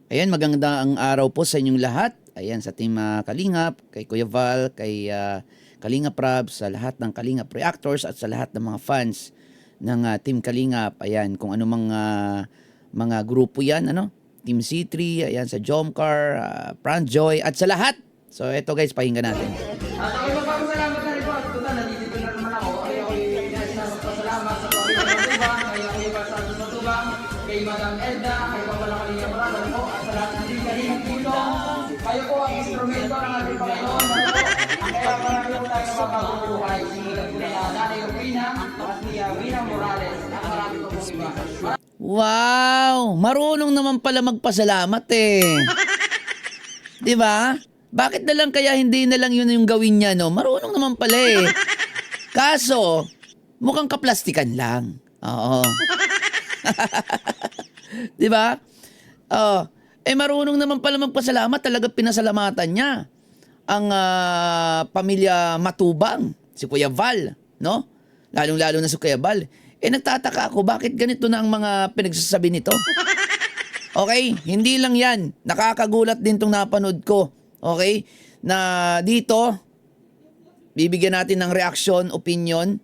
Ayan, magandang araw po sa inyong lahat. Ayan, sa Team Kalingap, kay Kuya Val, kay Kalingap Rab, sa lahat ng Kalingap Reactors at sa lahat ng mga fans ng Team Kalingap. Ayan, kung ano mga grupo yan, ano? Team C3, ayan, sa Jomcar, Pranjoy, at sa lahat. So, eto guys, pakinggan natin. At ako'y magpapasalamat na rin po at total, nandito na naman ako. Ay ako'y nagpapasalamat sa Panginoon Matubang, kay ako'y Pastor Matubang, kay Madam Elda, kay Pamela Kalinga Marada po, at sa lahat ng Kalingap dito. Kayo po ang instrumento ng ating Panginoon. Kaya marami po tayo mapapabuhay. Si Nanay Rufina at ni Rina Morales. At marami po po iba. Wow! Marunong naman pala magpasalamat eh. 'Di ba? Bakit na lang kaya hindi na lang yun yung gawin niya, no? Marunong naman pala eh. Kaso, mukhang kaplastikan lang. Oo. 'Di ba? Oh, marunong naman pala magpasalamat, talaga pinasalamatan niya ang pamilya Matubang, si Kuya Val, no? Lalong-lalo na si Kuya Val. Nagtataka ako, bakit ganito na ang mga pinagsasabi nito? Okay? Hindi lang yan. Nakakagulat din itong napanood ko. Okay? Na dito, bibigyan natin ng reaksyon, opinion,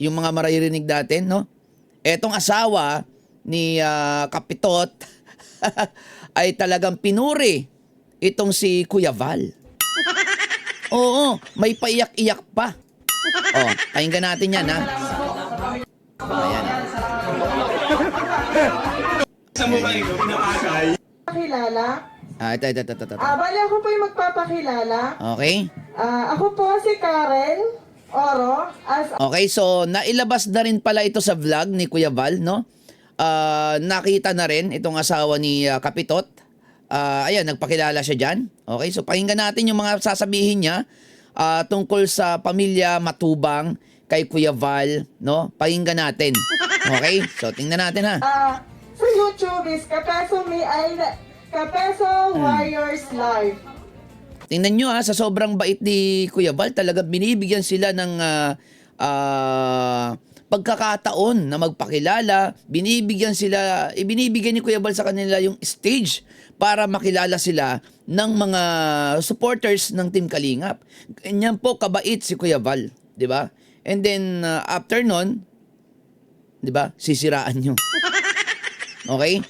yung mga maririnig natin, no? Etong asawa ni Kapitot ay talagang pinuri itong si Kuya Val. Oo, may paiyak-iyak pa. Oh, pakinggan natin yan, ha? Ayan. Sa mukha ito, pinapakay. Pakilala. Ito. Bali ako po yung magpapakilala. Okay? Ako po si Karen Oro. Okay, so nailabas na rin pala ito sa vlog ni Kuya Val, no? Nakita na rin itong asawa ni Kapitot. Ayan, nagpakilala siya dyan. Okay, so pakinggan natin yung mga sasabihin niya tungkol sa pamilya Matubang kay Kuya Val, no? Pakinggan natin. Okay? So tingnan natin ha. Sa YouTube is Kapeso Warriors Live. Tingnan nyo sa sobrang bait ni Kuya Val, talaga binibigyan sila ng pagkakataon na magpakilala. Ibinibigyan ni Kuya Val sa kanila yung stage para makilala sila ng mga supporters ng Team Kalingap. Ganyan po kabait si Kuya Val, di ba? And then after nun, di ba, sisiraan nyo. Okay?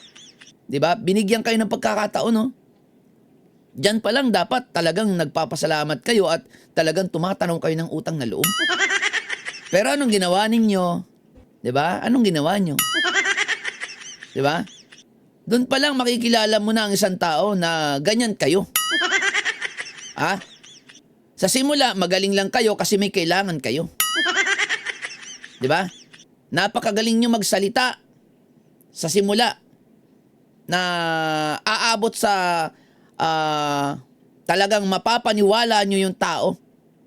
Di ba? Binigyan kayo ng pagkakataon, no? Diyan pa lang dapat talagang nagpapasalamat kayo at talagang tumatanong kayo ng utang na loob. Pero anong ginawa ninyo? 'Di ba? Anong ginawa nyo? 'Di ba? Doon pa lang makikilala mo na ang isang tao na ganyan kayo. Sa simula, magaling lang kayo kasi may kailangan kayo. 'Di ba? Napakagaling nyo magsalita sa simula na aabot sa talagang mapapaniwala nyo yung tao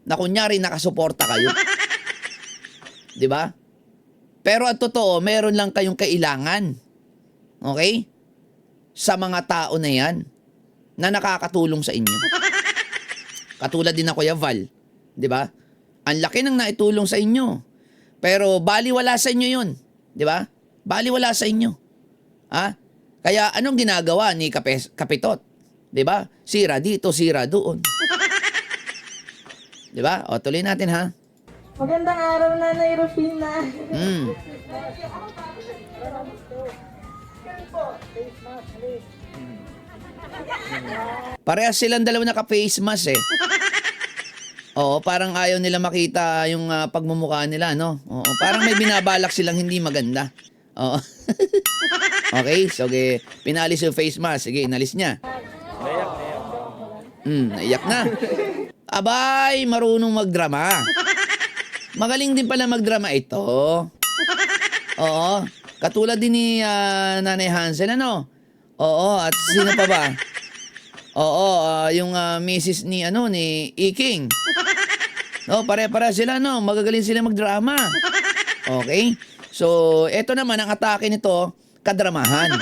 na kunyari nakasuporta kayo. 'Di ba? Pero ang totoo, meron lang kayong kailangan. Okay? Sa mga tao na yan na nakakatulong sa inyo. Katulad din na Kuya Val, 'di ba? Ang laki ng naitulong sa inyo. Pero baliwala sa inyo 'yun, 'di ba? Baliwala sa inyo. Kaya anong ginagawa ni Kapitot? 'Di ba? Sira dito, sira doon. 'Di ba? O tuloy natin ha. Magandang araw, Nanay Rufina. Parehas silang dalawa naka-face mask eh. Oo, parang ayaw nila makita yung pagmumukha nila, no? Oo, parang may binabalak silang hindi maganda. Oo. Okay, so pinalis yung face mask. Sige, inalis niya. Naiyak na. Abay, marunong magdrama. Magaling din pala magdrama ito. Oo, katulad din ni Nanay Hansel, ano? Oo, at sino pa ba? Oo, yung misis ni Iking. No, pare-para sila, no? Magagaling sila magdrama. Okay? So, eto naman ang atake nito, kadramahan.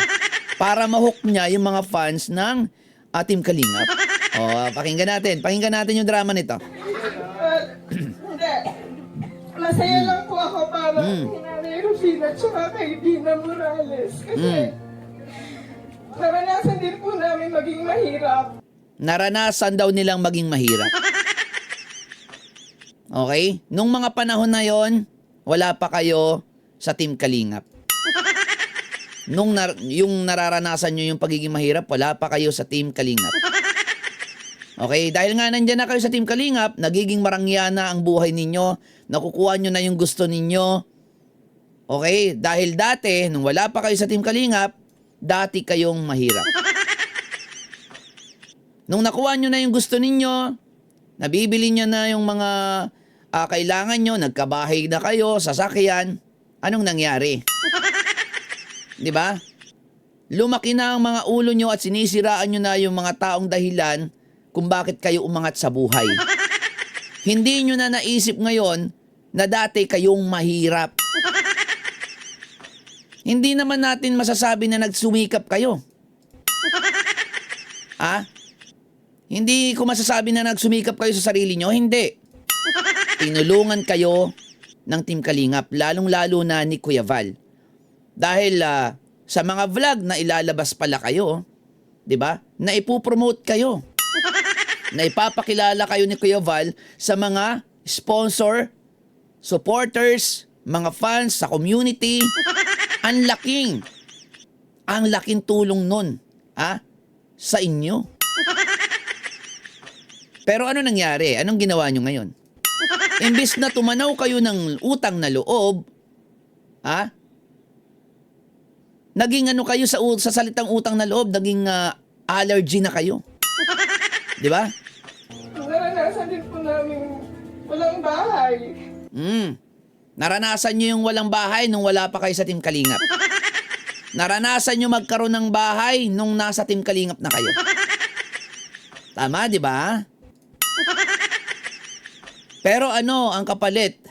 Para ma-hook niya yung mga fans ng Team Kalingap. Pakinggan natin yung drama nito. Masaya lang po ako para kay Nanay Rufina at saka kay Dina Morales. Kasi naranasan din po namin maging mahirap. Naranasan daw nilang maging mahirap. Okay? Nung mga panahon na yon, wala pa kayo sa Team Kalingap. Yung nararanasan nyo yung pagiging mahirap, wala pa kayo sa Team Kalingap. Okay? Dahil nga nandyan na kayo sa Team Kalingap, nagiging marangyana ang buhay ninyo, nakukuha nyo na yung gusto ninyo. Okay? Dahil dati, nung wala pa kayo sa Team Kalingap, dati kayong mahirap. Nung nakuha nyo na yung gusto ninyo, nabibili nyo na yung mga kailangan nyo, nagkabahay na kayo, sasakyan, anong nangyari? Di ba? Lumaki na ang mga ulo nyo at sinisiraan nyo na yung mga taong dahilan kung bakit kayo umangat sa buhay. Hindi nyo na naisip ngayon na dati kayong mahirap. Hindi naman natin masasabi na nagsumikap kayo. Hindi ko masasabi na nagsumikap kayo sa sarili nyo. Hindi. Tinulungan kayo ng Team Kalingap, lalong-lalo na ni Kuya Val. Dahil sa mga vlog na ilalabas pala kayo, di ba? Na ipopromote kayo. Na ipapakilala kayo ni Kuya Val sa mga sponsor, supporters, mga fans sa community. Ang laking tulong nun, sa inyo. Pero ano nangyari? Anong ginawa nyo ngayon? Imbis na tumanaw kayo ng utang na loob, naging ano kayo sa salitang utang na loob, naging allergy na kayo. Di ba? Naranasan din po namin walang bahay. Naranasan nyo yung walang bahay nung wala pa kayo sa Team Kalingap. Naranasan nyo magkaroon ng bahay nung nasa Team Kalingap na kayo. Tama, di ba? Pero ano ang kapalit?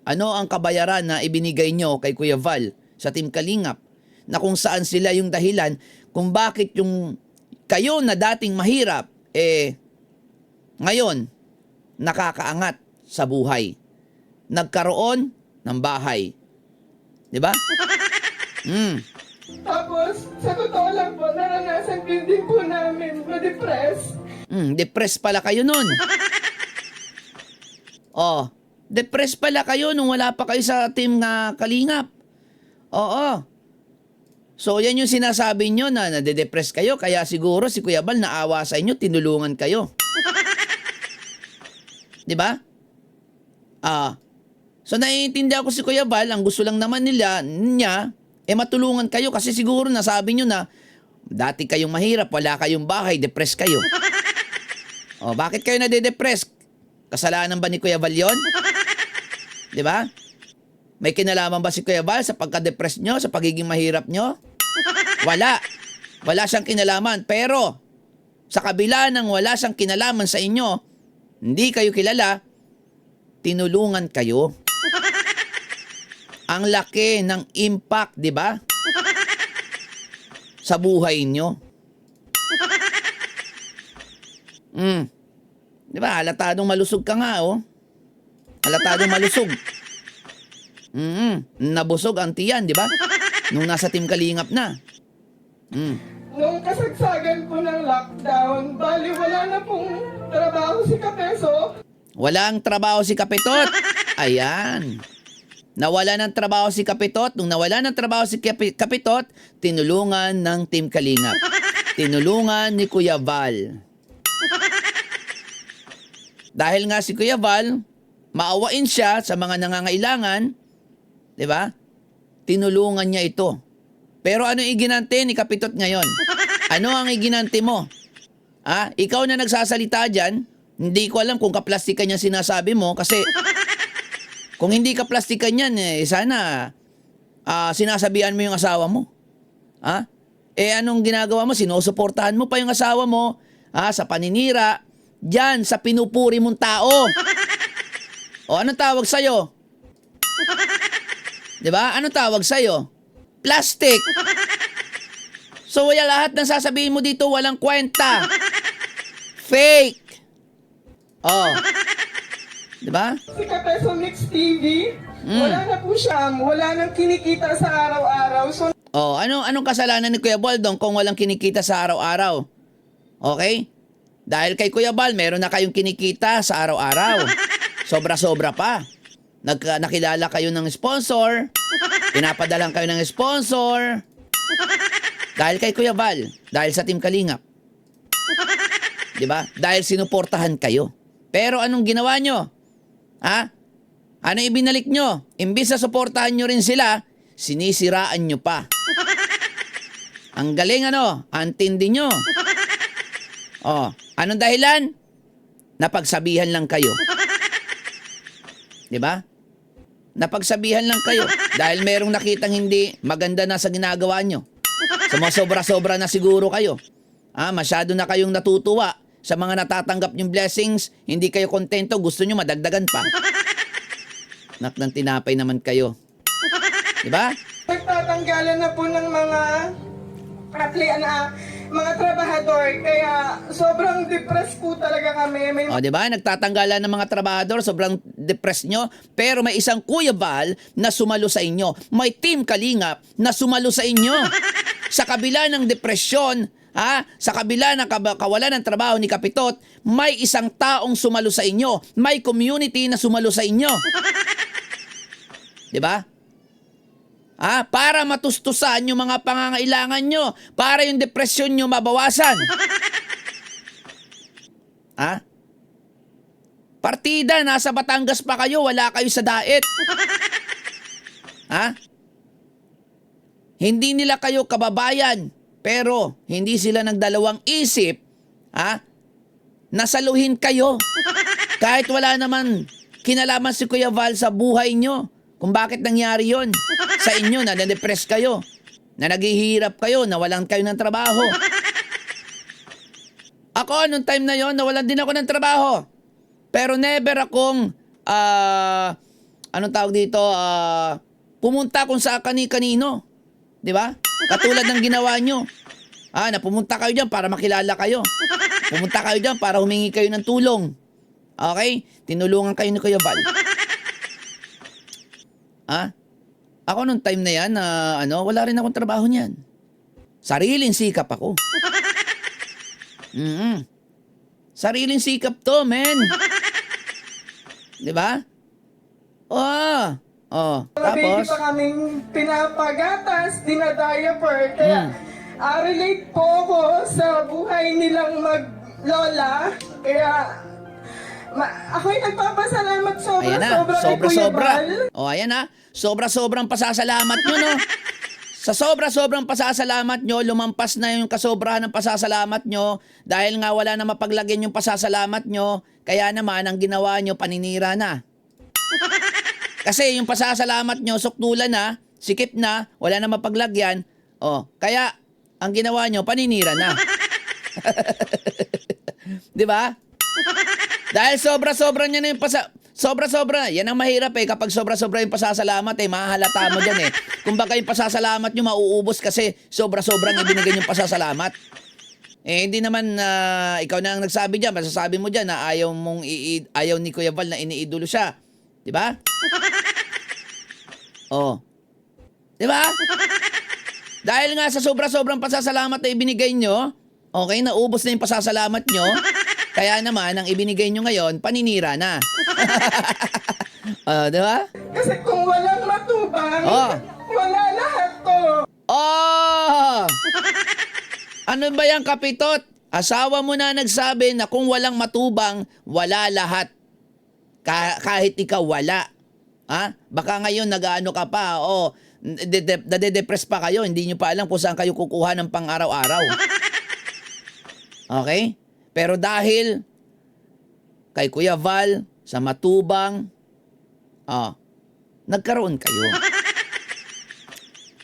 Ano ang kabayaran na ibinigay nyo kay Kuya Val sa Team Kalingap? Na kung saan sila yung dahilan kung bakit yung kayo na dating mahirap, ngayon, nakakaangat sa buhay. Nagkaroon ng bahay. Di ba? Tapos, sa totoo lang po, naranasan din po namin ma-depress. Depressed pala kayo nun. Depressed pala kayo nung wala pa kayo sa Team Kalingap. Oo. So, yan yung sinasabi nyo na nade-depress kayo, kaya siguro si Kuya Val naawa sa inyo, tinulungan kayo. Di ba? So, naiintindihan ko si Kuya Val, ang gusto lang naman niya, matulungan kayo kasi siguro nasabi nyo na dati kayong mahirap, wala kayong bahay, depressed kayo. Bakit kayo nade-depress? Kasalanan ba ni Kuya Val yun? Di ba? May kinalaman ba si Kuya Val sa pagka-depress nyo, sa pagiging mahirap nyo? Wala. Wala siyang kinalaman. Pero, sa kabila ng wala siyang kinalaman sa inyo, hindi kayo kilala, tinulungan kayo. Ang laki ng impact, di ba? Sa buhay nyo. Di ba? Halatadong malusog ka nga, Halatadong malusog. Nabusog ang tiyan, di ba? Nung nasa Team Kalingap na. Nung kasagsagan po ng lockdown, bali wala na pong trabaho si Kapeso. Walang trabaho si Kapitot. Ayan. Nawala ng trabaho si Kapitot. Nung nawala ng trabaho si Kapitot, tinulungan ng Team Kalingap. Tinulungan ni Kuya Val. Dahil nga si Kuya Val, maawain siya sa mga nangangailangan, di ba? Tinulungan niya ito. Pero ano iginante ni Kapitot ngayon? Ano ang iginante mo? Ikaw na nagsasalita dyan, hindi ko alam kung kaplastikan yan sinasabi mo kasi kung hindi kaplastikan yan, sana sinasabihan mo yung asawa mo. Anong ginagawa mo? Sinusuportahan mo pa yung asawa mo sa paninira, dyan sa pinupuri mong tao. Anong tawag sa'yo? Diba? Anong tawag sa'yo? Plastic. So, lahat ng sasabihin mo dito walang kwenta. Fake. Diba? Si Kapeso Mix TV, wala na po siya, wala nang kinikita sa araw-araw. So, Oh, anong kasalanan ni Kuya Bal doon kung walang kinikita sa araw-araw? Okay? Dahil kay Kuya Bal, meron na kayong kinikita sa araw-araw. Sobra-sobra pa. Nakilala kayo ng sponsor, pinapadalang kayo ng sponsor. Dahil kay Kuya Bal, dahil sa Team Kalingap. 'Di ba? Dahil sinuportahan kayo. Pero anong ginawa nyo? Ha? Ano ibinalik nyo? Imbis na suportahan nyo rin sila, sinisiraan nyo pa. Ang galing ang tindi nyo. Oh, anong dahilan? Napagsabihan lang kayo. 'Di ba? Napagsabihan lang kayo dahil merong nakitang hindi maganda na sa ginagawa nyo. Sobra-sobra na siguro kayo. Masyado na kayong natutuwa sa mga natatanggap nyong blessings, hindi kayo kontento, gusto nyo madagdagan pa. Nak ng tinapay naman kayo. 'Di ba? Nagtatanggalan na po ng mga mga trabahador, kaya sobrang depressed po talaga kami. O, di ba? Nagtatanggalan ng mga trabahador, sobrang depressed nyo. Pero may isang Kuya Bal na sumalo sa inyo. May Team Kalingap na sumalo sa inyo. Sa kabila ng depresyon, sa kabila ng kawalan ng trabaho ni Kapitot, may isang taong sumalo sa inyo. May community na sumalo sa inyo. Di ba? Para matustusan yung mga pangangailangan nyo. Para yung depresyon nyo mabawasan. Partida, nasa Batangas pa kayo, wala kayo sa daet. Hindi nila kayo kababayan, pero hindi sila nagdalawang isip, nasaluhin kayo. Kahit wala naman kinalaman si Kuya Val sa buhay nyo. Kung bakit nangyari yon sa inyo, na na-depress kayo, na naghihirap kayo, na walang kayo ng trabaho. Ako, nung time na yon, nawalan din ako ng trabaho. Pero never akong, anong tawag dito, pumunta kung sa kani-kanino. Di ba? Katulad ng ginawa nyo. Na pumunta kayo dyan para makilala kayo. Pumunta kayo dyan para humingi kayo ng tulong. Okay? Tinulungan kayo ni Kuya Val. Ako nung time na yan, wala rin akong trabaho niyan. Sariling sikap ako. Sariling sikap to, men. Di ba? Baby Tapos, pa kaming pinapagatas, dinadiaper. Kaya relate po ako sa buhay nilang maglola. Kaya ako'y nagpapasalamat ayan na, sobra-sobra kay Kuya sobra-sobra. Val. Ayan na, sobra-sobrang pasasalamat nyo, no? Sa sobra-sobrang pasasalamat nyo, lumampas na yung kasobrahan ng pasasalamat nyo dahil nga wala na mapaglagyan yung pasasalamat nyo, kaya naman ang ginawa nyo, paninira na. Kasi yung pasasalamat nyo, sukdulan na, sikip na, wala na mapaglagyan, kaya ang ginawa nyo, paninira na. Di ba? Dahil sobra-sobra niya na yung sobra-sobra. Yan ang mahirap kapag sobra-sobra yung pasasalamat mahahalata mo dyan Kumbaga yung pasasalamat nyo mauubos kasi sobra-sobrang ibinigay yung pasasalamat. Hindi naman ikaw na ang nagsabi dyan, masasabi mo dyan na ayaw ni Kuya Val na iniidolo siya. Di ba? Di ba? Dahil nga sa sobra-sobrang pasasalamat na ibinigay nyo, okay, naubos na yung pasasalamat nyo, kaya naman, ang ibinigay nyo ngayon, paninira na. Di ba? Kasi kung walang matubang, wala lahat to. Ano ba yan, Kapitot? Asawa mo na nagsabi na kung walang matubang, wala lahat. Kahit ikaw wala. Baka ngayon nag-ano ka pa, nade-depress pa kayo, hindi nyo pa alam kung saan kayo kukuha ng pang-araw-araw. Okay? Pero dahil kay Kuya Val, sa matubang, nagkaroon kayo.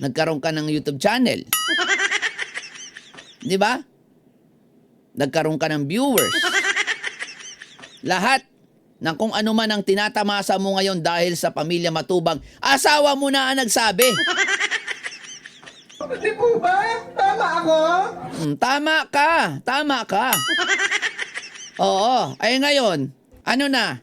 Nagkaroon ka ng YouTube channel. Di ba? Nagkaroon ka ng viewers. Lahat ng kung ano man ang tinatamasa mo ngayon dahil sa pamilya matubang, asawa mo na ang nagsabi. Di po ba? Tama ako? Tama ka. Tama ka. Oo. Ay ngayon, ano na?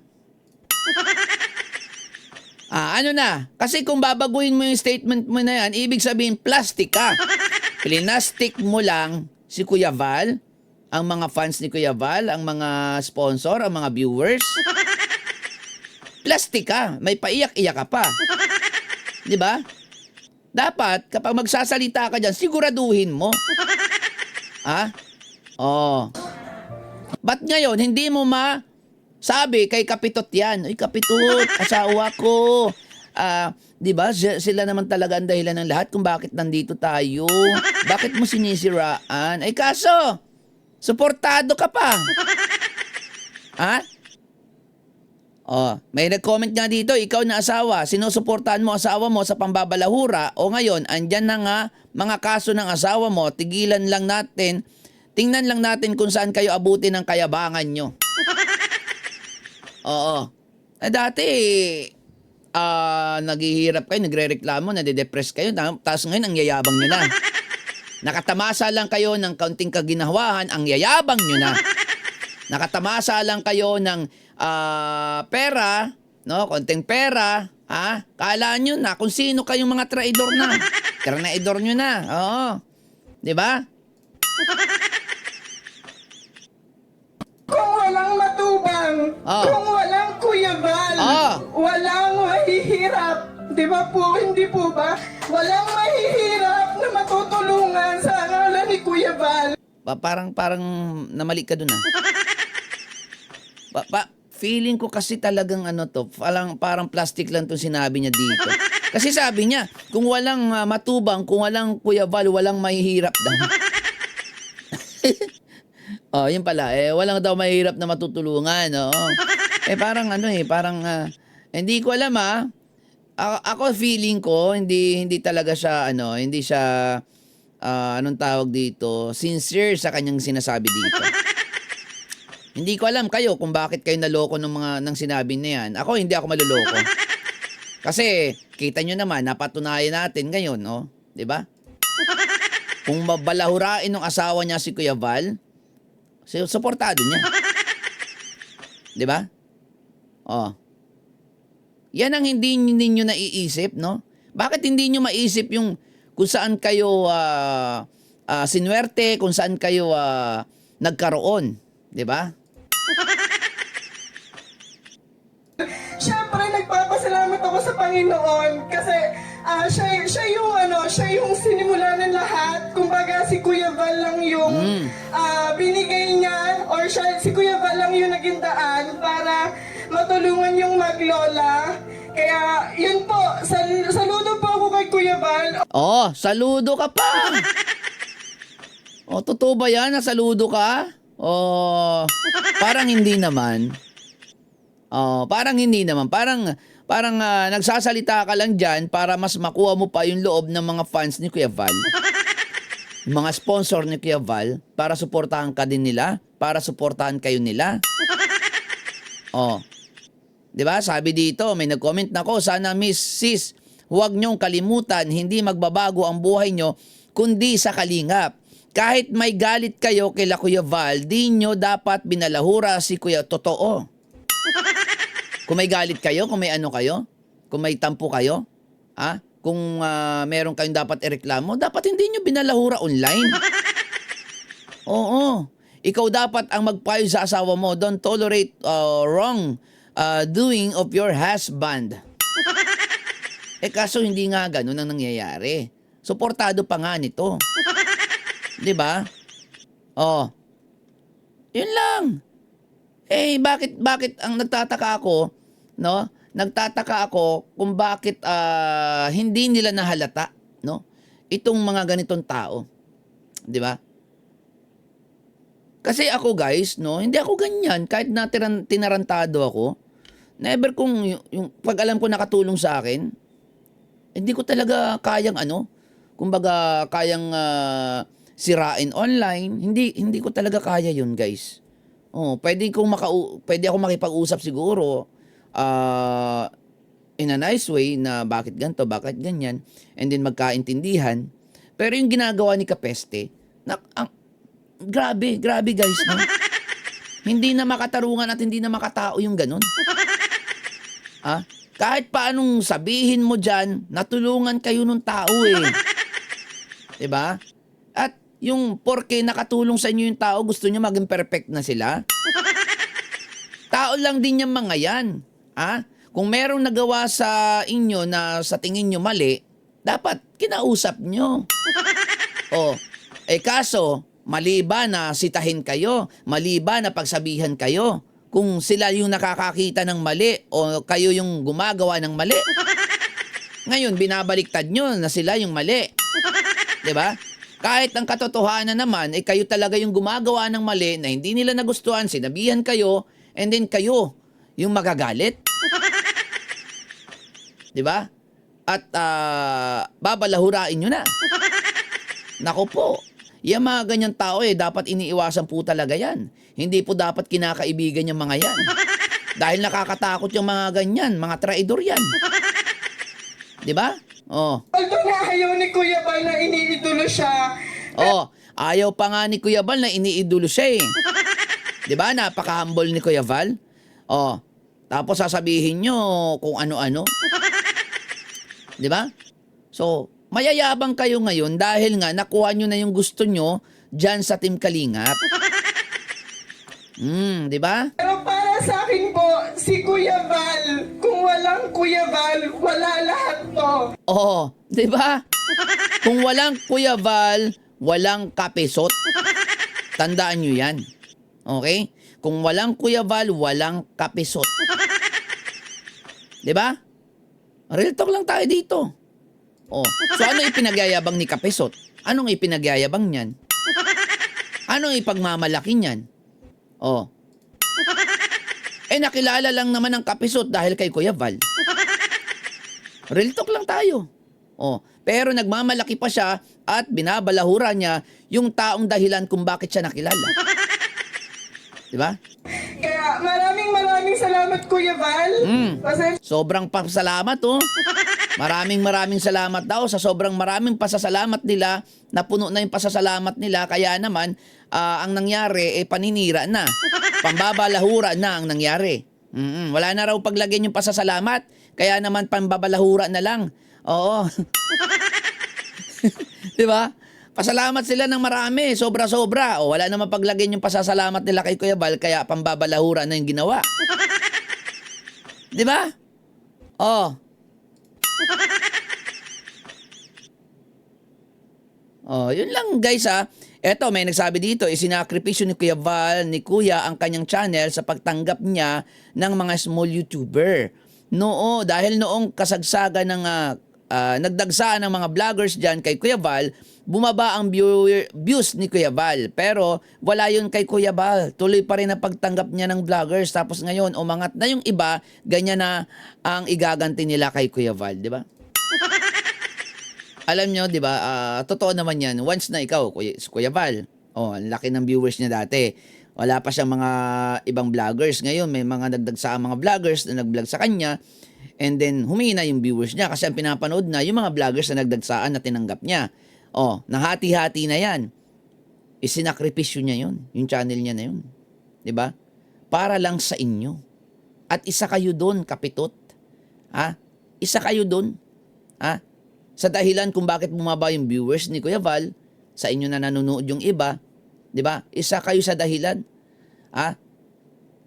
Ano na? Kasi kung babaguhin mo yung statement mo na yan, ibig sabihin plastic ka. Plinastic mo lang si Kuya Val, ang mga fans ni Kuya Val, ang mga sponsor, ang mga viewers. Plastic ka. May paiyak-iyak ka pa. Di ba? Dapat, kapag magsasalita ka dyan, siguraduhin mo. Ha? Oh. Ba't ngayon, hindi mo sabi kay Kapitot yan, ay Kapitot, asawa ko. Di ba? Sila naman talaga ang dahilan ng lahat kung bakit nandito tayo. Bakit mo sinisiraan? Ay kaso, suportado ka pa. Ha? Oh, may nag-comment nga dito, ikaw na asawa, sinusuportahan mo asawa mo sa pambabalahura o ngayon, andyan na nga mga kaso ng asawa mo, tingnan lang natin kung saan kayo abutin ng kayabangan nyo. Oo. Dati, naghihirap kayo, nagre-reklamo, nade-depress kayo, tapos ngayon ang yayabang nyo na. Nakatamasa lang kayo ng kaunting kaginhawahan, ang yayabang nyo na. Nakatamasa lang kayo ng pera, no? Konting pera, ha? Kala nyo na kung sino kayong mga traidor na. Traidor nyo na, oo. Di ba? Kung walang matubang, kung walang Kuya Val, walang mahihirap. Di ba po, hindi po ba? Walang mahihirap na matutulungan sa ngalan ni Kuya Val. Parang namali ka dun, feeling ko kasi talagang parang plastic lang 'tong sinabi niya dito. Kasi sabi niya, kung walang matubang, kung walang Kuya Val, walang mahihirap daw. Yun pala, walang daw mahirap na matutulungan, parang hindi ko alam ako feeling ko, hindi talaga siya, hindi siya, anong tawag dito, sincere sa kanyang sinasabi dito. Hindi ko alam kayo kung bakit kayo naloko ng sinabi na yan. Ako, hindi ako maluloko. Kasi, kita nyo naman, napatunayan natin ngayon, di ba? Kung mabalahurain ng asawa niya si Kuya Val, suportado niya. Di ba? Yan ang hindi ninyo naiisip, no? Bakit hindi nyo maisip yung kung saan kayo sinwerte, kung saan kayo nagkaroon, di ba? Siyempre, nagpapasalamat ako sa Panginoon kasi siya yung sinimula ng lahat. Kumbaga, si Kuya Val lang yung binigay niya or si Kuya Val lang yung naging daan para matulungan yung maglola. Kaya, yun po, saludo po ako kay Kuya Val. Saludo ka pa! Totoo ba yan? Saludo ka? Parang hindi naman. Parang hindi naman. Parang nagsasalita ka lang dyan para mas makuha mo pa yung loob ng mga fans ni Kuya Val. Yung mga sponsor ni Kuya Val para suportahan ka din nila, para suportahan kayo nila. Di ba? Sabi dito, may nag-comment na ko, sana Miss Sis, huwag niyong kalimutan, hindi magbabago ang buhay niyo, kundi sa kalingap. Kahit may galit kayo kay Kuya Val, di nyo dapat binalahura si Kuya. Totoo. Kung may galit kayo, kung may kayo, kung may tampo kayo, kung meron kayong dapat ireklamo, dapat hindi nyo binalahura online. Oo. Ikaw dapat ang magpayo sa asawa mo. Don't tolerate wrong doing of your husband. Kaso hindi nga ganun ang nangyayari. Suportado pa nga nito. Di ba? Yun lang. Bakit ang nagtataka ako, no? Nagtataka ako kung bakit hindi nila nahalata, no? Itong mga ganitong tao. Di ba? Kasi ako guys, no, hindi ako ganyan kahit na tinarantado ako. Never yung pag alam ko nakatulong sa akin, hindi ko talaga kayang kumbaga kayang sirain online. Hindi ko talaga kaya yun, guys. Pwede ako makipag-usap siguro in a nice way na bakit ganito, bakit ganyan, and then magkaintindihan. Pero yung ginagawa ni Kapeste, grabe guys, no? Hindi na makatarungan at hindi na makatao yung ganun. kahit paanong sabihin mo dyan, natulungan kayo ng tao eh. Diba? At yung porke nakatulong sa inyo yung tao, gusto nyo maging perfect na sila? Tao lang din yung mga yan. Ha? Kung merong nagawa sa inyo na sa tingin nyo mali, dapat kinausap nyo. O, kaso, mali ba na sitahin kayo? Mali ba na pagsabihan kayo? Kung sila yung nakakakita ng mali o kayo yung gumagawa ng mali. Ngayon, binabaliktad nyo na sila yung mali. Diba? Kahit ang katotohanan naman, kayo talaga yung gumagawa ng mali na hindi nila nagustuhan, sinabihan kayo, and then kayo yung magagalit. Diba? At babalahurain nyo na. Nako po, yung mga ganyang tao dapat iniiwasan po talaga yan. Hindi po dapat kinakaibigan yung mga yan. Dahil nakakatakot yung mga ganyan, mga traidor yan. Diba? Oh. Although na ayaw ni Kuya Val na iniidolo siya, Oh, ayaw pa nga ni Kuya Val na iniidolo siya eh. 'Di ba? Napaka-humble ni Kuya Val. Oh, tapos sasabihin nyo kung ano-ano. 'Di ba? So, mayayabang kayo ngayon dahil nga nakuha nyo na yung gusto nyo dyan sa Team Kalingap. 'di ba? pero para sa akin po, si Kuya Val, kung walang Kuya Val, wala lahat to. Oh, 'di ba? Kung walang Kuya Val, walang kapisot. Tandaan nyo yan. Okay? Kung walang Kuya Val, walang kapisot. 'Di ba? Real talk lang tayo dito. Oh, so ano ipinagyayabang ni Kapisot? Anong ipinagyayabang niyan? Anong ipagmamalaki niyan? Oh. Nakilala lang naman ng Kapisot dahil kay Kuya Val. Real talk lang tayo. Oh, pero nagmamalaki pa siya at binabalahura niya yung taong dahilan kung bakit siya nakilala. 'Di ba? Kaya maraming salamat Kuya Val. Sobrang pasalamat oh. Maraming salamat daw sa sobrang maraming pasasalamat nila. Napuno na yung pasasalamat nila. Kaya naman, ang nangyari, paninira na. Pambabalahura na ang nangyari. Wala na raw paglagyan yung pasasalamat. Kaya naman, pambabalahura na lang. Oo. Diba? Pasalamat sila ng marami. Sobra-sobra. O, wala naman paglagyan yung pasasalamat nila kay Kuya Val. Kaya pambabalahura na yung ginawa. Diba? Oh. Oh, yun lang guys ha. Eto, may nagsabi dito, isinakripisyo ni Kuya Val, ni Kuya ang kanyang channel sa pagtanggap niya ng mga small YouTuber. Dahil noong kasagsagan ng nagdagsaan ng mga vloggers dyan kay Kuya Val, bumaba ang views ni Kuya Val. Pero wala yun kay Kuya Val. Tuloy pa rin ang pagtanggap niya ng vloggers. Tapos ngayon, umangat na yung iba, ganyan na ang igaganti nila kay Kuya Val, di ba? Alam nyo, di ba, totoo naman yan. Once na ikaw, Kuya Val, ang laki ng viewers niya dati. Wala pa siyang mga ibang vloggers. Ngayon, may mga nagdagsaan mga vloggers na nag-vlog sa kanya. And then, humina yung viewers niya kasi ang pinapanood na yung mga vloggers na nagdagsaan na tinanggap niya. Nahati-hati na yan. Isinakripisyo niya yun. Yung channel niya na yun. Di ba? Para lang sa inyo. At isa kayo doon, Kapitot. Isa kayo doon. Sa dahilan kung bakit bumaba yung viewers ni Kuya Val, sa inyo na nanonood yung iba, di ba? Isa kayo sa dahilan.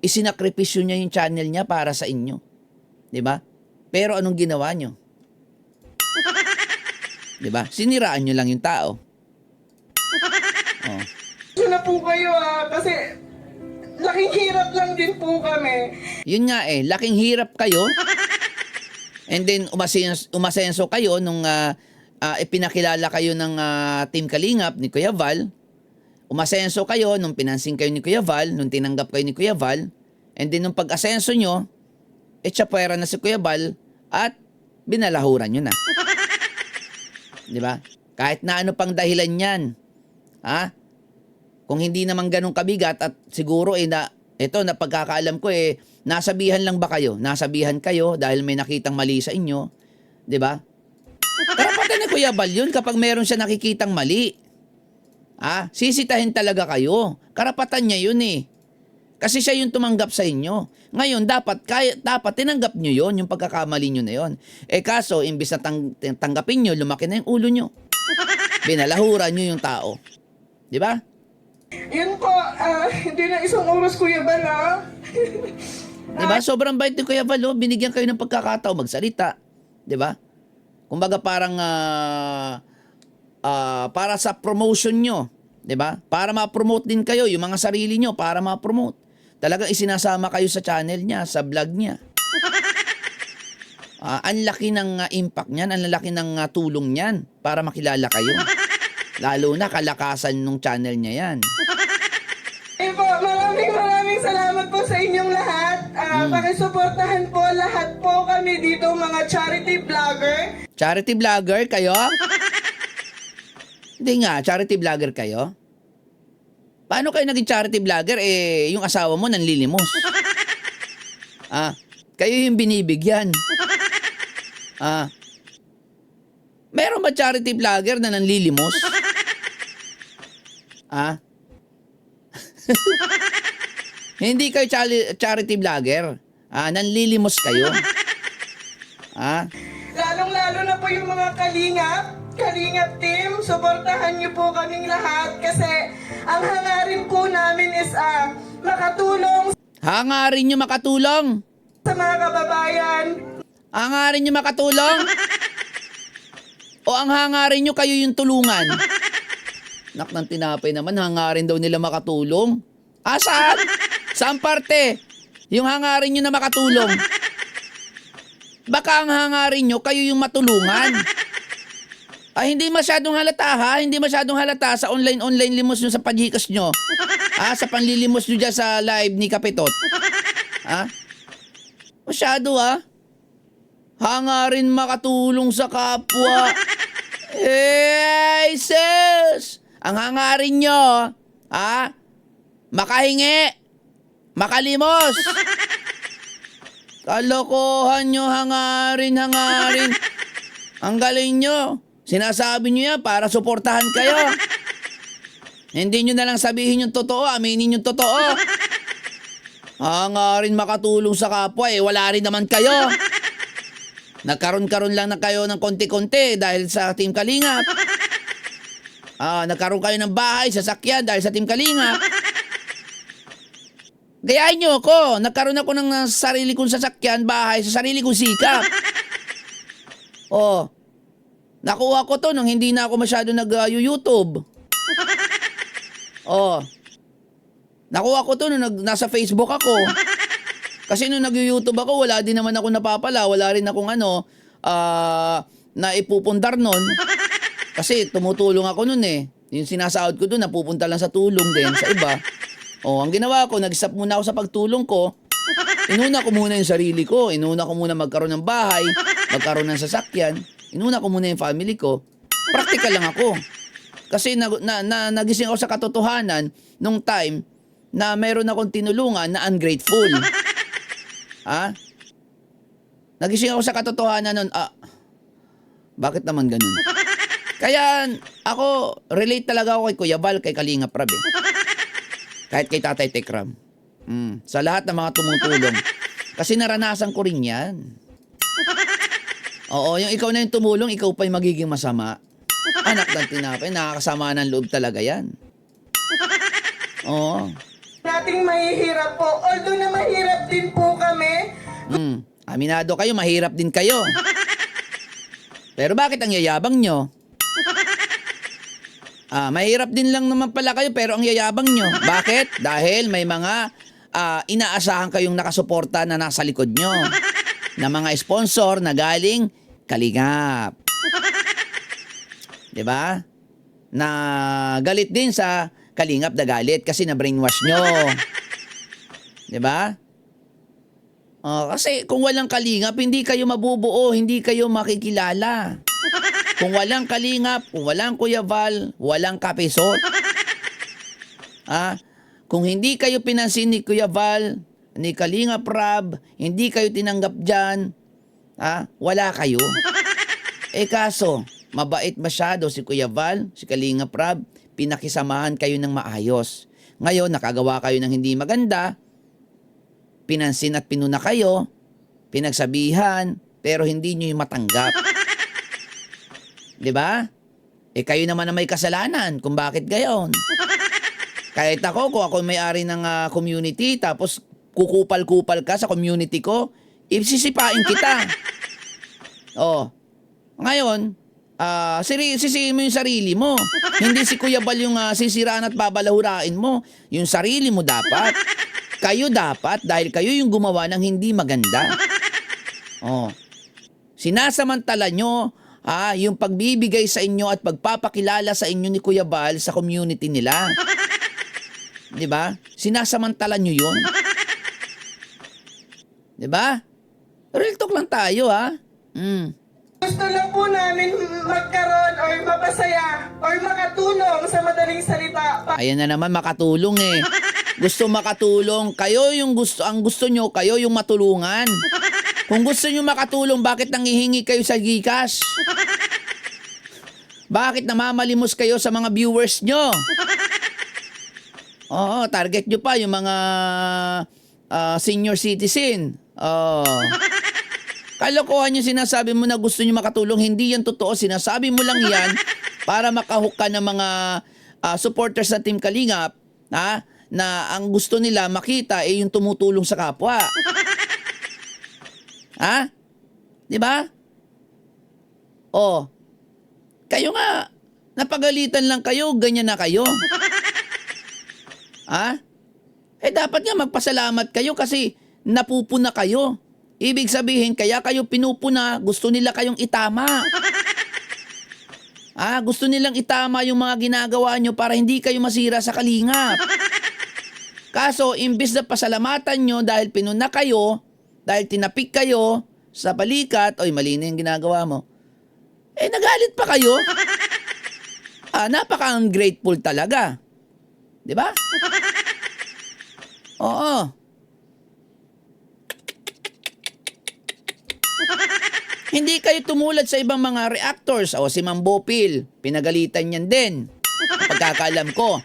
Isinakripisyo niya yung channel niya para sa inyo. Di ba? Pero anong ginawa nyo? Di ba? Siniraan nyo lang yung tao. Na po kayo kasi laking hirap lang din po kami. Yun nga laking hirap kayo. And then umasenso kayo nung ipinakilala kayo ng Team Kalingap ni Kuya Val. Umasenso kayo nung pinansing kayo ni Kuya Val, nung tinanggap kayo ni Kuya Val. And then nung pag-asenso nyo, tsapwera na si Kuya Val at binalahuran nyo na. Di ba? Kahit na ano pang dahilan yan. Kung hindi naman ganun kabigat at siguro na pagkakaalam ko nasabihan lang ba kayo? Nasabihan kayo dahil may nakitang mali sa inyo. 'Di ba? Karapatan ni Kuya Val yun kapag meron siya nakikitang mali. Sisitahin talaga kayo. Karapatan niya yun Kasi siya yung tumanggap sa inyo. Ngayon, dapat tinanggap nyo yon, yung pagkakamali nyo na yon. Kaso, imbis na tanggapin nyo, lumaki na yung ulo nyo. Binalahuran nyo yung tao. Di ba? Yun po, hindi na isang oras, Kuya Val, ha? Di ba? Sobrang bait ni Kuya Val, oh. Binigyan kayo ng pagkakataon magsalita. Di ba? Kumbaga parang para sa promotion nyo. Di ba? Para ma-promote din kayo, yung mga sarili nyo, para ma-promote. Talagang isinasama kayo sa channel niya, sa vlog niya. Ang laki ng impact niyan, ang laki ng tulong niyan para makilala kayo. Lalo na kalakasan ng channel niya yan. Po, maraming salamat po sa inyong lahat. Pakisuportahan po lahat po kami dito, mga charity vlogger. Charity vlogger kayo? Hindi nga, charity vlogger kayo? Paano kayo naging charity vlogger? Yung asawa mo nanlilimos. Kayo yung binibigyan. Meron ba charity vlogger na nanlilimos? Hindi kayo charity vlogger. Nanlilimos kayo. Lalong-lalo na po yung mga Kalingap team, suportahan niyo po kaming lahat kasi ang hangarin po namin is makatulong Hangarin nyo makatulong? sa mga kababayan. Hangarin nyo makatulong? O ang hangarin nyo kayo yung tulungan? Nak ng tinapay naman, hangarin daw nila makatulong. Saan? Saan parte? Yung hangarin nyo na makatulong. Baka ang hangarin nyo, kayo yung matulungan. Hindi masyadong halata ha. Hindi masyadong halata sa online limos nyo sa pajikas nyo. Sa panlilimos nyo dyan sa live ni Kapitot. Masyado ha. Hangarin makatulong sa kapwa. Sis! Ang hangarin nyo, makahingi, makalimos. Kalokohan nyo, hangarin. Ang galing nyo. Sinasabi nyo yan para suportahan kayo. Hindi nyo na lang sabihin yung totoo, aminin yung totoo. Hangarin makatulong sa kapwa, wala rin naman kayo. Nagkaroon lang na kayo ng konti-konti dahil sa Team Kalingap. Nagkaroon kayo ng bahay, sasakyan dahil sa Team Kalingap. Gayahin nyo ako. Nagkaroon ako ng sarili kong sasakyan, bahay, sa sarili kong sikap. Nakuha ko to nung hindi na ako masyado nag-YouTube. Nakuha ko to nung nasa Facebook ako. Kasi nung nag-YouTube ako, wala din naman ako napapala. Wala rin akong na ipupundar nun. Kasi tumutulong ako nun eh. Yung sinasahod ko dun, napupunta lang sa tulong din sa iba. Ang ginawa ko, nag-stop muna ako sa pagtulong ko. Inuna ko muna yung sarili ko. Inuna ko muna magkaroon ng bahay, magkaroon ng sasakyan. Inuna ko muna yung family ko. Practical lang ako. Kasi nagising ako sa katotohanan nung time na mayroon akong tinulungan na ungrateful. Nagising ako sa katotohanan nun, bakit naman ganun? Kaya ako, relate talaga ako kay Kuya Val, kay Kalingap Rab eh. Kahit kay Tatay Tekram. Sa lahat ng mga tumutulong. Kasi naranasan ko rin yan. Oo, yung ikaw na yung tumulong, ikaw pa yung magiging masama. Anak ng tinapay, nakakasama ng loob talaga yan. Oo. Nating mahihirap po. Although na mahirap din po kami. Aminado kayo, mahirap din kayo. Pero bakit ang yayabang nyo? Mahirap din lang naman pala kayo pero ang yayabang nyo. Bakit? Dahil may mga inaasahan kayong nakasuporta na nasa likod nyo. Na mga sponsor na galing Kalingap. Diba? Na galit din sa Kalingap na galit kasi na-brainwash nyo. Diba? Kasi kung walang Kalingap, hindi kayo mabubuo, hindi kayo makikilala. Kung walang Kalingap, kung walang Kuya Val, walang Kapisot. Kung hindi kayo pinansin ni Kuya Val, ni Kalingap Rab, hindi kayo tinanggap dyan, wala kayo. Kaso, mabait masyado si Kuya Val, si Kalingap Rab, pinakisamahan kayo ng maayos. Ngayon, nakagawa kayo ng hindi maganda, pinansin at pinuna kayo, pinagsabihan, pero hindi nyo yung matanggap. 'Di ba? Kayo naman na may kasalanan kung bakit gayon. Kahit ako, kung ako may-ari ng community, tapos kukupal-kupal ka sa community ko, isisipain kita. Ngayon, sisihin mo yung sarili mo. Hindi si Kuya Bal yung sisiraan at babalahurain mo. Yung sarili mo dapat. Kayo dapat, dahil kayo yung gumawa ng hindi maganda. Sinasamantala nyo yung pagbibigay sa inyo at pagpapakilala sa inyo ni Kuya Bal sa community nila. 'Di ba? Sinasamantala nyo yun. 'Di ba? Real talk lang tayo, ha? Gusto lang po namin magkaroon or mapasaya or makatulong sa madaling salita. Ayan na naman, makatulong eh. Gusto makatulong. Kayo yung ang gusto nyo, kayo yung matulungan. Kung gusto nyo makatulong, bakit nangihingi kayo sa GCash? Bakit namamalimos kayo sa mga viewers nyo? Oo, target nyo pa yung mga senior citizen. Kalokohan yung sinasabi mo na gusto nyo makatulong. Hindi yan totoo. Sinasabi mo lang yan para makahook ka ng mga supporters sa Team Kalingap na ang gusto nila makita yung tumutulong sa kapwa. Di ba? Kayo nga, napagalitan lang kayo, ganyan na kayo. Dapat nga magpasalamat kayo kasi napupuna kayo. Ibig sabihin, kaya kayo pinupuna, gusto nila kayong itama. Gusto nilang itama yung mga ginagawa nyo para hindi kayo masira sa Kalingap. Kaso, imbis na pasalamatan nyo dahil pinuna kayo, dahil tinapik kayo sa balikat, mali na yung ginagawa mo, nagalit pa kayo. Napaka-ungrateful talaga. Di ba? Oo. Hindi kayo tumulad sa ibang mga reactors. Si Ma'am Bopil, pinagalitan niyan din. Pagkakalam ko.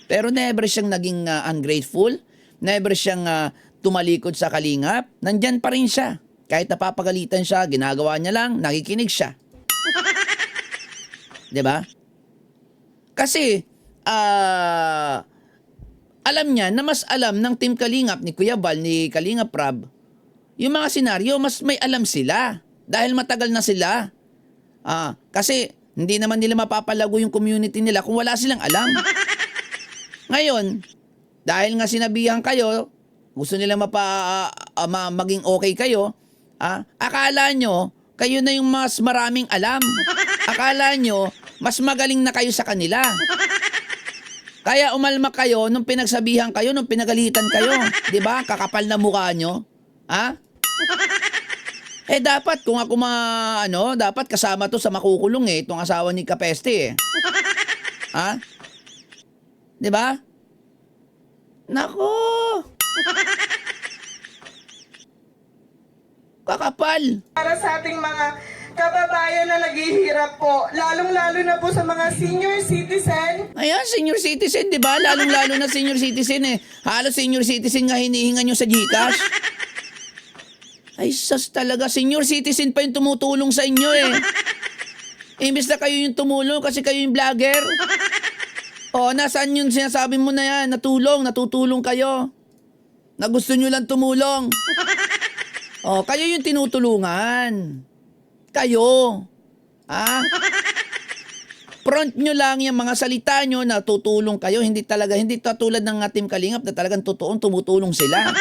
Pero never siyang naging ungrateful. Never siyang tumalikod sa Kalingap. Nandyan pa rin siya. Kahit napapagalitan siya, ginagawa niya lang, nakikinig siya. 'Di ba? Kasi, alam niya na mas alam ng Team Kalingap, ni Kuya Bal, ni Kalingap Rab, yung mga senaryo, mas may alam sila. Dahil matagal na sila. Kasi, hindi naman nila mapapalago yung community nila kung wala silang alam. Ngayon, dahil nga sinabihan kayo, gusto nila maging okay kayo, akala nyo, kayo na yung mas maraming alam. Akala nyo, mas magaling na kayo sa kanila. Kaya umalma kayo nung pinagsabihan kayo, nung pinagalitan kayo. 'Di ba? Kakapal na mukha nyo. Dapat kung ako dapat kasama to sa makukulong itong asawa ni Kapeste . 'Di ba? Nako. Kakapal. Para sa ating mga kababayan na naghihirap po, lalong-lalo na po sa mga senior citizen. Ayan, senior citizen, di ba? Lalong-lalo na senior citizen . Halos senior citizen nga hinihingan nyo sa GCash. Ay, sas talaga. Senior citizen pa yung tumutulong sa inyo . Imbis na kayo yung tumulong kasi kayo yung vlogger. Nasaan yung sinasabi mo na yan? Natutulong kayo. Na gusto nyo lang tumulong. Kayo yung tinutulungan. Kayo. Front nyo lang yung mga salita nyo na tutulong kayo. Hindi tulad ng Team Kalingap na talagang totoong tumutulong sila.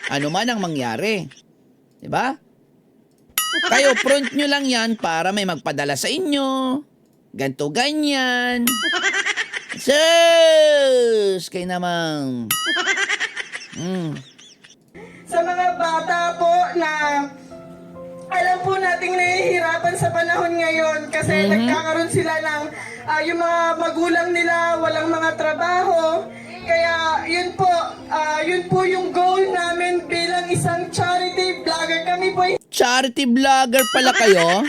Ano man ang mangyari. Diba? Kayo, front nyo lang yan para may magpadala sa inyo. Ganto ganyan. Sus! Kayo namang. Sa mga bata po na alam po nating nahihirapan sa panahon ngayon kasi nagkakaroon sila ng yung mga magulang nila walang mga trabaho. Kaya yun po yung goal namin bilang isang charity vlogger. Kami po Charity vlogger pala kayo?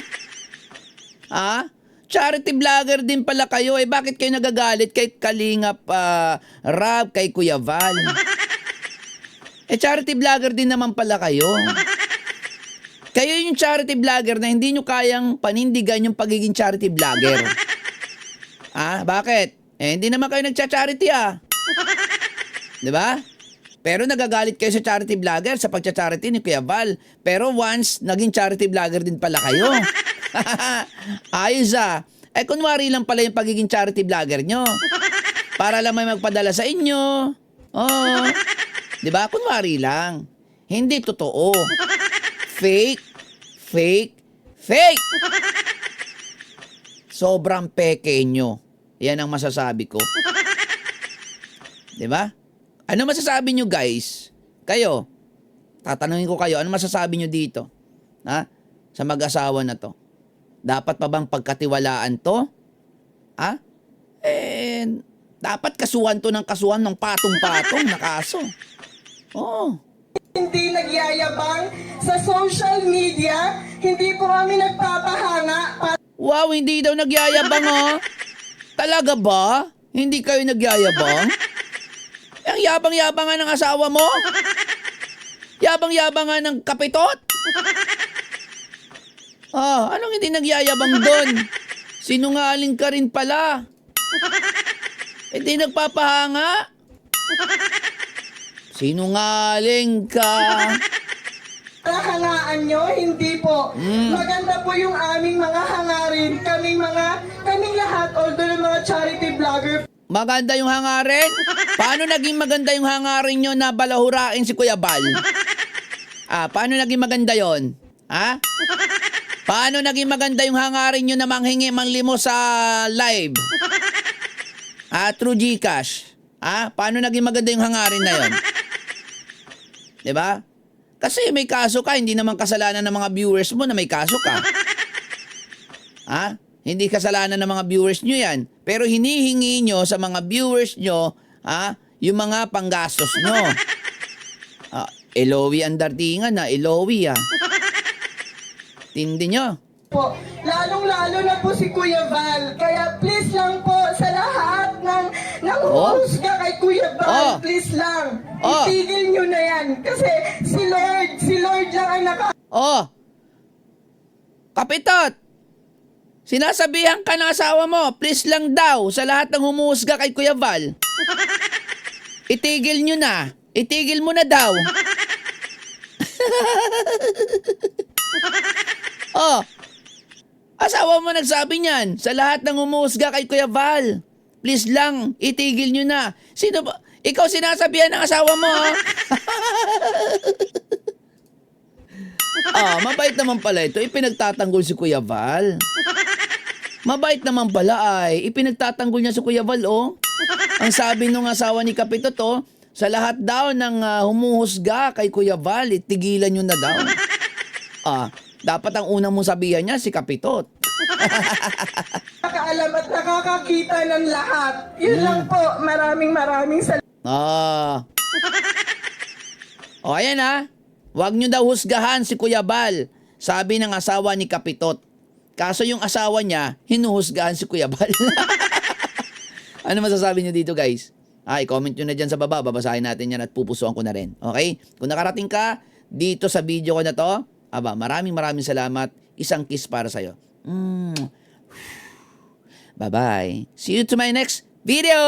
Charity vlogger din pala kayo. Bakit kayo nagagalit kay Kalingap Rab, kay Kuya Val? Charity vlogger din naman pala kayo. Kayo yung charity vlogger na hindi nyo kayang panindigan yung pagiging charity vlogger. Bakit? Hindi naman kayo nagcha-charity Di ba? Pero nagagalit kayo sa charity vlogger sa pagcha-charity ni Kuya Val. Pero once, naging charity vlogger din pala kayo. Ayos kunwari lang pala yung pagiging charity vlogger nyo. Para lang may magpadala sa inyo. Di ba? Kunwari lang. Hindi totoo. Fake. Sobrang peke nyo. Yan ang masasabi ko. Di ba? Ano masasabi nyo guys? Kayo, tatanungin ko kayo, ano masasabi nyo dito? Sa mag-asawa na to? Dapat pa bang pagkatiwalaan to? Dapat kasuhan to ng kasuhan ng patong-patong na kaso. Hindi nagyayabang sa social media, hindi po kami nagpapahanga. Wow, hindi daw nagyayabang Talaga ba? Hindi kayo nagyayabang? Ang yabang-yabang nga ng asawa mo? Yabang-yabang nga ng kapitot? Anong hindi nagyayabang doon? Sinungaling ka rin pala. Hindi nagpapahanga? Sinungaling ka. Hangaan nyo, hindi po. Maganda po yung aming mga hangarin. Kaming lahat, although ng mga charity vlogger. Maganda yung hangarin? Paano naging maganda yung hangarin nyo na balahurain si Kuya Val? Paano naging maganda yon? Paano naging maganda yung hangarin nyo na manghingi manglimo sa live? Through GCash? Paano naging maganda yung hangarin na yon? Diba? Kasi may kaso ka, hindi naman kasalanan ng mga viewers mo na may kaso ka. Hindi kasalanan ng mga viewers nyo yan. Pero hinihingi nyo sa mga viewers nyo, yung mga panggastos nyo. Elowi ang dartingan Elowi Tindi nyo. Po, lalong-lalo na po si Kuya Val. Kaya please lang po sa lahat ng husga kay Kuya Val, please lang. Itigil nyo na yan. Kasi si Lord lang ang Kapitot! Sinasabihan ka ng asawa mo, please lang daw sa lahat ng humuhusga kay Kuya Val. Itigil nyo na. Itigil mo na daw. Asawa mo nagsabi niyan, sa lahat ng humuhusga kay Kuya Val. Please lang, itigil nyo na. Sino ba? Ikaw sinasabihan ng asawa mo, mabait naman pala ito. Ipinagtatanggol si Kuya Val. Mabait naman pala ipinagtatanggol niya si Kuya Val, Ang sabi nung asawa ni Kapitot, sa lahat daw ng humuhusga kay Kuya Val, tigilan nyo na daw. Dapat ang unang mong sabihan niya, si Kapitot. nakakaalam at nakakakita ng lahat. Yun lang po. Maraming salamat. Ayan Huwag nyo daw husgahan si Kuya Val. Sabi ng asawa ni Kapitot. Kaso yung asawa niya, hinuhusgahan si Kuya Val. Ano masasabi nyo dito guys? I-comment nyo na dyan sa baba. Babasahin natin yan at pupusuan ko na rin. Okay? Kung nakarating ka dito sa video ko na to, maraming salamat. Isang kiss para sa'yo. Bye-bye. See you to my next video.